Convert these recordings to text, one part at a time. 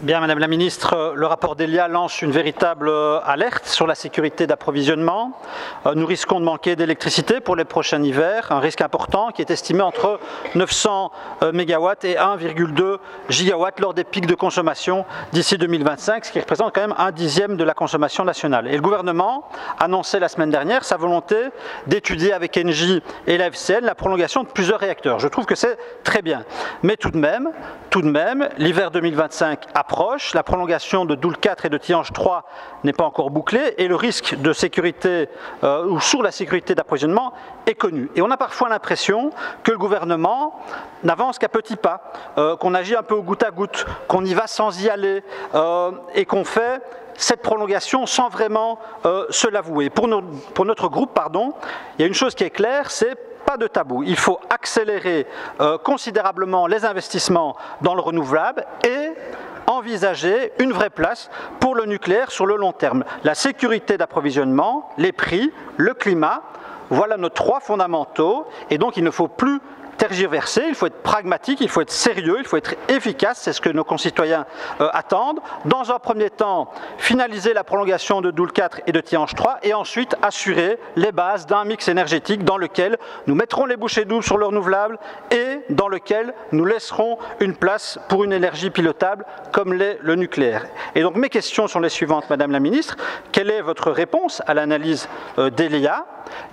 Bien, Madame la Ministre, le rapport d'Elia lance une véritable alerte sur la sécurité d'approvisionnement. Nous risquons de manquer d'électricité pour les prochains hivers, un risque important qui est estimé entre 900 MW et 1,2 GW lors des pics de consommation d'ici 2025, ce qui représente quand même 1/10 de la consommation nationale. Et le gouvernement annonçait la semaine dernière sa volonté d'étudier avec Engie et la FCN la prolongation de plusieurs réacteurs. Je trouve que c'est très bien. Mais tout de même, l'hiver 2025 approche, la prolongation de Doel 4 et de Tihange 3 n'est pas encore bouclée et le risque de sécurité ou sur la sécurité d'approvisionnement est connu. Et on a parfois l'impression que le gouvernement n'avance qu'à petits pas, qu'on agit un peu au goutte à goutte, qu'on y va sans y aller et qu'on fait cette prolongation sans vraiment se l'avouer. Pour notre groupe, il y a une chose qui est claire, c'est pas de tabou. Il faut accélérer considérablement les investissements dans le renouvelable et envisager une vraie place pour le nucléaire sur le long terme. La sécurité d'approvisionnement, les prix, le climat, voilà nos trois fondamentaux et donc il ne faut plus tergiverser, il faut être pragmatique, il faut être sérieux, il faut être efficace, c'est ce que nos concitoyens attendent. Dans un premier temps, finaliser la prolongation de Doel 4 et de Tihange 3 et ensuite assurer les bases d'un mix énergétique dans lequel nous mettrons les bouchées doubles sur le renouvelable et dans lequel nous laisserons une place pour une énergie pilotable comme l'est le nucléaire. Et donc mes questions sont les suivantes, Madame la Ministre. Quelle est votre réponse à l'analyse d'Elia?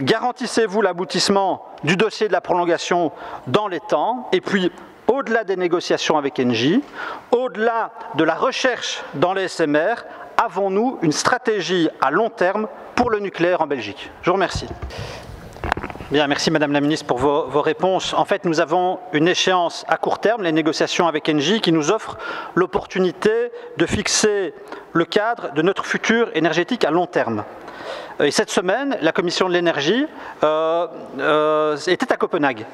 Garantissez-vous l'aboutissement du dossier de la prolongation dans les temps? Et puis, au-delà des négociations avec Engie, au-delà de la recherche dans les SMR, avons-nous une stratégie à long terme pour le nucléaire en Belgique? Je vous remercie. Bien, merci Madame la Ministre pour vos réponses. En fait, nous avons une échéance à court terme, les négociations avec Engie, qui nous offrent l'opportunité de fixer le cadre de notre futur énergétique à long terme. Et cette semaine, la Commission de l'énergie était à Copenhague.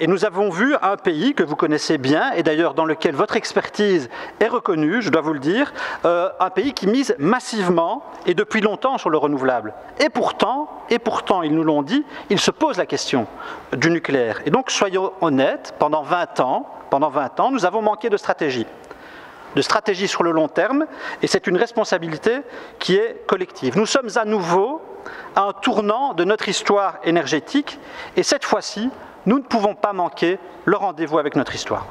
Et nous avons vu un pays que vous connaissez bien, et d'ailleurs dans lequel votre expertise est reconnue, je dois vous le dire, un pays qui mise massivement et depuis longtemps sur le renouvelable. Et pourtant, ils nous l'ont dit, ils se posent la question du nucléaire. Et donc soyons honnêtes, pendant 20 ans, nous avons manqué de stratégie sur le long terme, et c'est une responsabilité qui est collective. Nous sommes à nouveau à un tournant de notre histoire énergétique, et cette fois-ci, nous ne pouvons pas manquer le rendez-vous avec notre histoire.